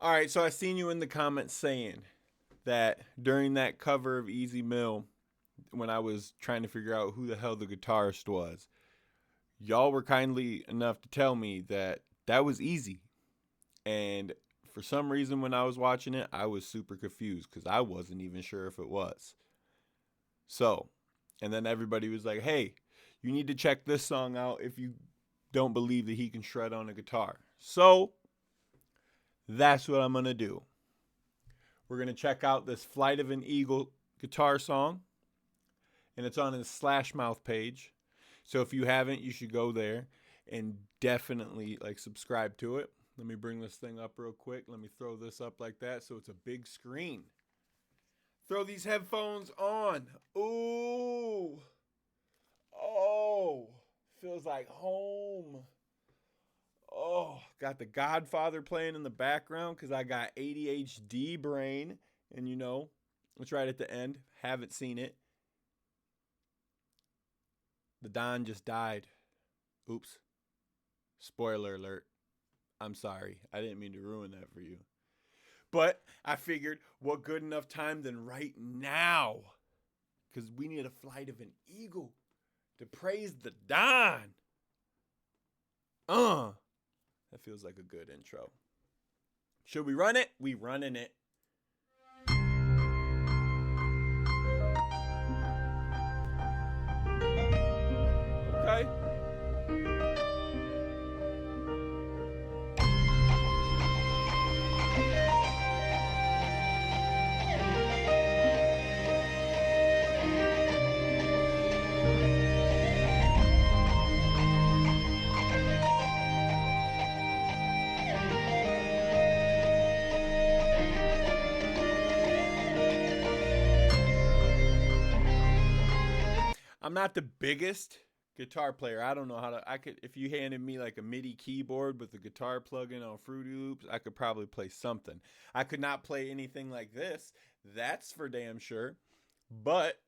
All right, so I seen you in the comments saying that during that cover of Easy Mill, when I was trying to figure out who the hell the guitarist was, y'all were kindly enough to tell me that that was easy. And for some reason, when I was watching it, I was super confused because I wasn't even sure if it was. So, and then everybody was like, hey, you need to check this song out if you don't believe that he can shred on a guitar. So, that's what I'm going to do. We're going to check out this Flight of an Eagle guitar song, and it's on his slashmouth page. So if you haven't, you should go there and definitely subscribe to it. Let me bring this thing up real quick. Let me throw this up like that so it's a big screen. Throw these headphones on. Ooh. Oh. Feels like home. Oh, got the Godfather playing in the background because I got ADHD brain. And it's right at the end. Haven't seen it. The Don just died. Oops. Spoiler alert. I'm sorry. I didn't mean to ruin that for you. But I figured, what good enough time than right now? Because we need a flight of an eagle to praise the Don. That feels like a good intro. Should we run it? We running it. Okay. I'm not the biggest guitar player. I don't know how to. If you handed me like a MIDI keyboard with a guitar plug-in on Fruity Loops, I could probably play something. I could not play anything like this. That's for damn sure. But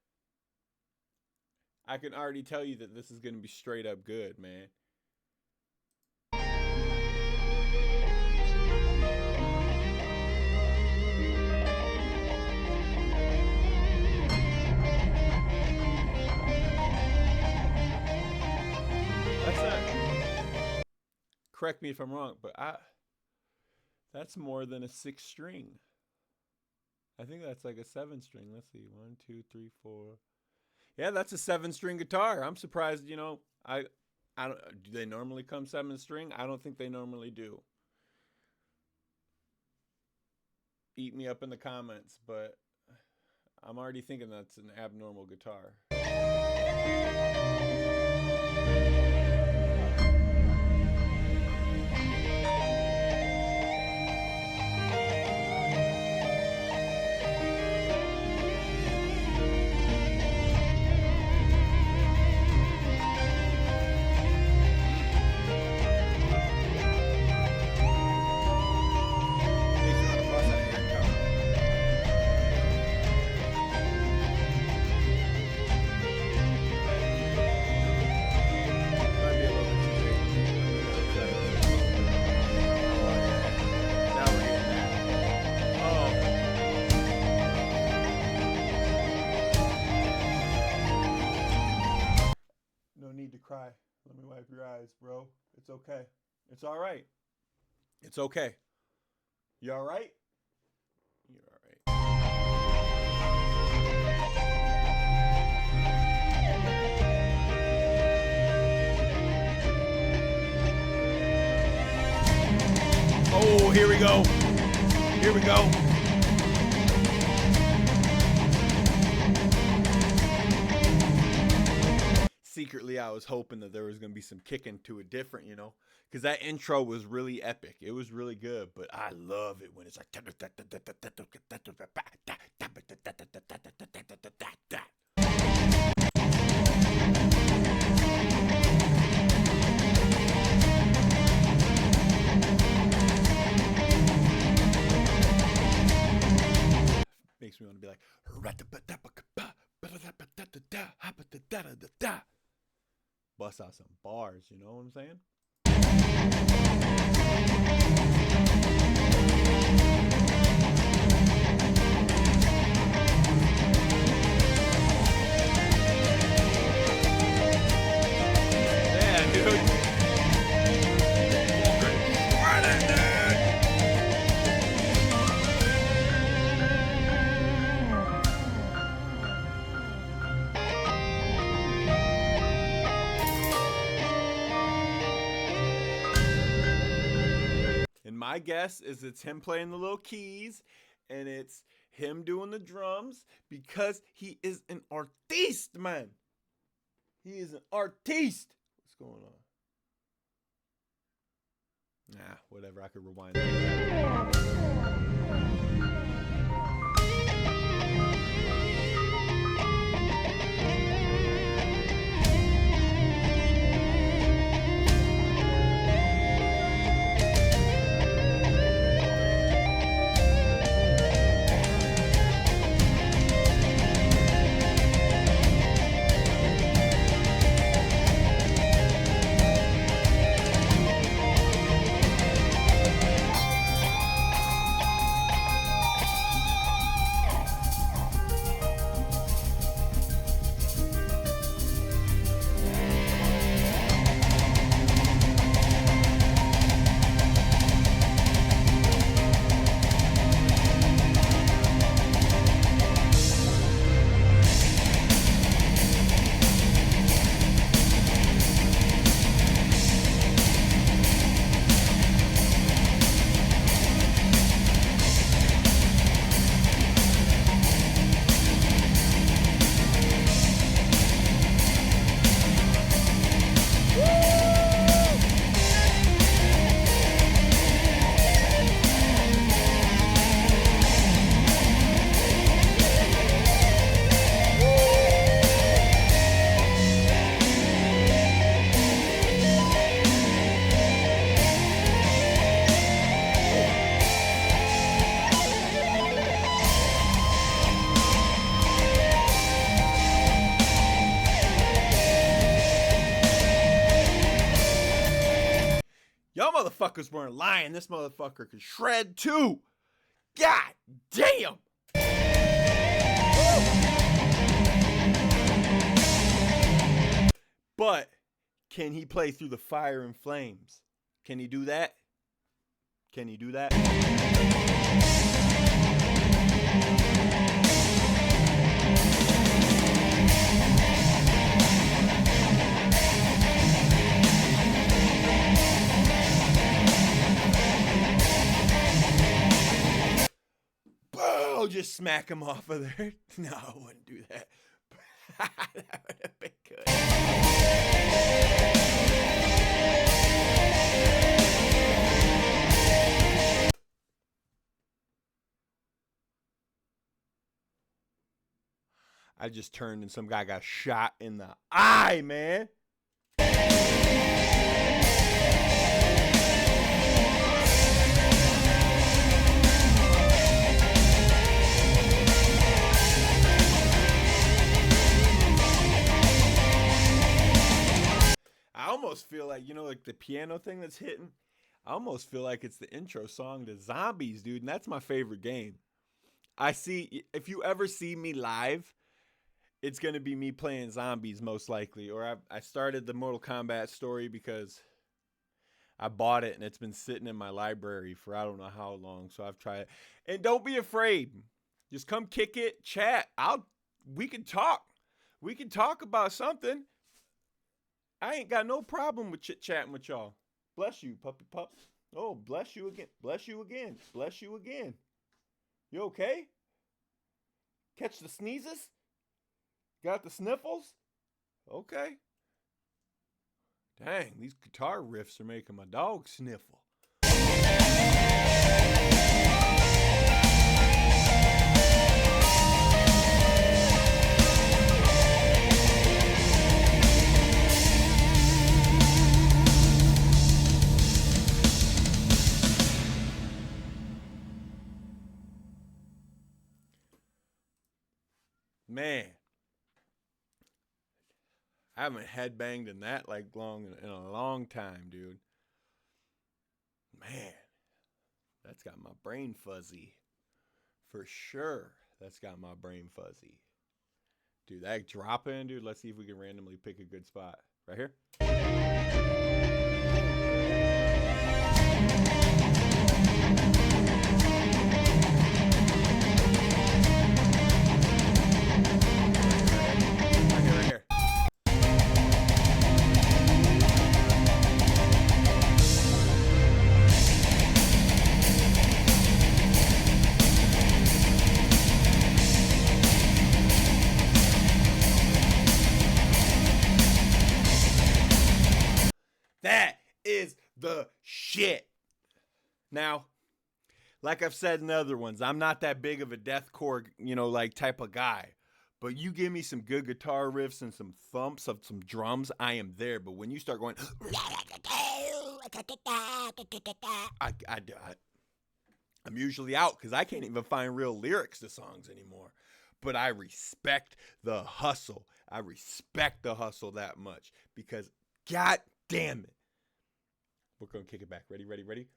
I can already tell you that this is going to be straight up good, man. That's not. Correct me if I'm wrong, but that's more than a 6-string. I think that's like a 7-string. Let's see, 1, 2, 3, 4. Yeah, that's a 7-string guitar. I'm surprised. I don't. Do they normally come 7-string? I don't think they normally do. Eat me up in the comments, but I'm already thinking that's an abnormal guitar. Cry. Let me wipe your eyes, bro. It's okay. It's all right. It's okay. You all right? You're all right. Oh, here we go. Here we go. Secretly, I was hoping that there was going to be some kicking to it different, because that intro was really epic. It was really good, but I love it when it's like. Makes me want to be like. Bust out some bars, you know what I'm saying? my guess is it's him playing the little keys and it's him doing the drums because he is an artiste, man. He is an artiste. What's going on? Nah, whatever. I could rewind that. Y'all motherfuckers weren't lying. This motherfucker could shred too. God damn. But can he play through the fire and flames? Can he do that? Can he do that? Oh, just smack him off of there. No, I wouldn't do that. That would have been good. I just turned and some guy got shot in the eye, man. I almost feel like, you know, like the piano thing that's hitting, I almost feel like it's the intro song to Zombies, dude. And that's my favorite game. If you ever see me live, it's going to be me playing Zombies most likely. Or I started the Mortal Kombat story because I bought it and it's been sitting in my library for I don't know how long. So I've tried it. And don't be afraid. Just come kick it, chat. We can talk. We can talk about something. I ain't got no problem with chit-chatting with y'all. Bless you, puppy pup. Oh, bless you again. Bless you again. Bless you again. You okay? Catch the sneezes? Got the sniffles? Okay. Dang, these guitar riffs are making my dog sniffle. Man, I haven't headbanged in that like in a long time, dude. Man, that's got my brain fuzzy. For sure, that's got my brain fuzzy. Dude, that drop in, dude, let's see if we can randomly pick a good spot. Right here? shit. Now, like I've said in other ones, I'm not that big of a deathcore, like type of guy. But you give me some good guitar riffs and some thumps of some drums, I am there. But when you start going, I'm usually out because I can't even find real lyrics to songs anymore. But I respect the hustle. I respect the hustle that much because, god damn it. We're going to kick it back. Ready?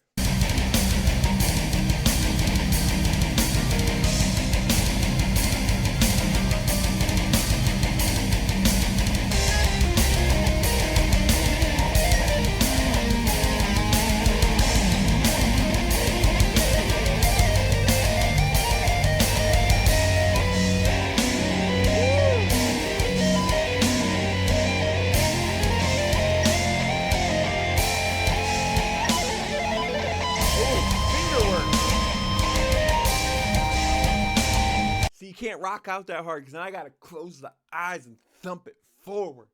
Can't rock out that hard because then I gotta close the eyes and thump it forward,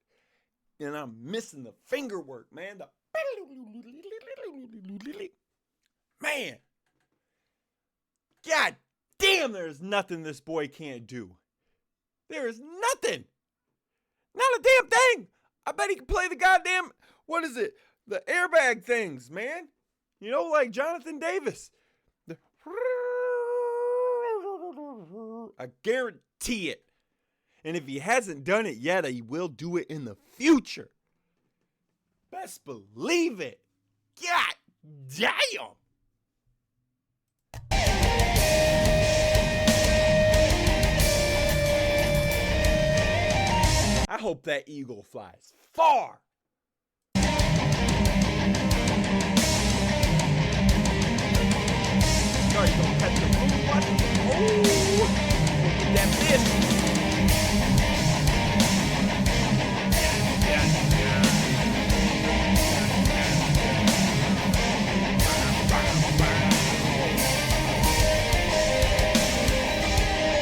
and I'm missing the finger work, man. Man, god damn, there's nothing this boy can't do. There is nothing, not a damn thing. I bet he can play the goddamn, what is it, the airbag things, man. Like Jonathan Davis. I guarantee it. And if he hasn't done it yet, he will do it in the future. Best believe it. God damn. I hope that eagle flies far. Sorry, gonna catch the moon. What? Oh. That fish.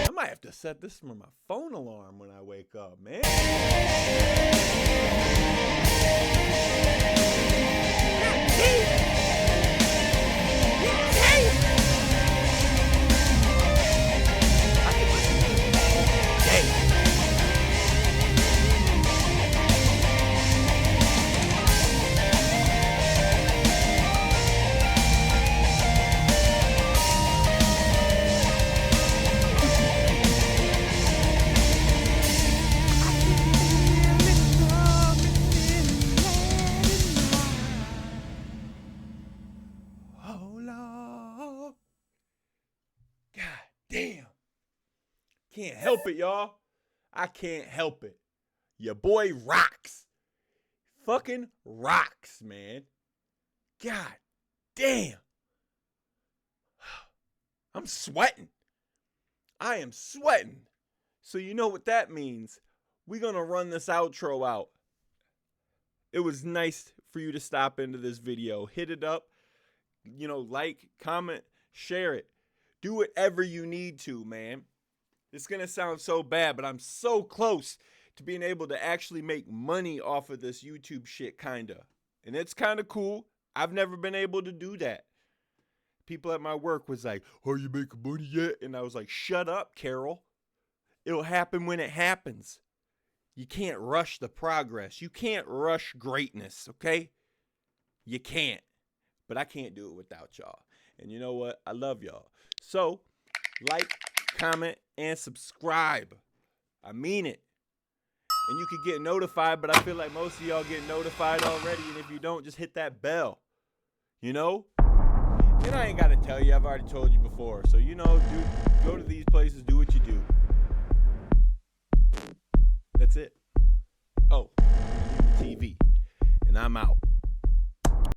I might have to set this for my phone alarm when I wake up, man. Can't help it, y'all. I can't help it. Your boy rocks. Fucking rocks, man. God damn. I'm sweating. I am sweating. So you know what that means. We're going to run this outro out. It was nice for you to stop into this video. Hit it up. Like, comment, share it. Do whatever you need to, man. It's going to sound so bad, but I'm so close to being able to actually make money off of this YouTube shit, kinda. And it's kind of cool. I've never been able to do that. People at my work was like, are you making money yet? And I was like, shut up, Carol. It'll happen when it happens. You can't rush the progress. You can't rush greatness, okay? You can't. But I can't do it without y'all. And you know what? I love y'all. So, like, comment, and subscribe. I mean it. And you can get notified, but I feel like most of y'all get notified already. And if you don't, just hit that bell. And I ain't got to tell you. I've already told you before. So, dude, go to these places, do what you do. That's it. Oh, TV. And I'm out.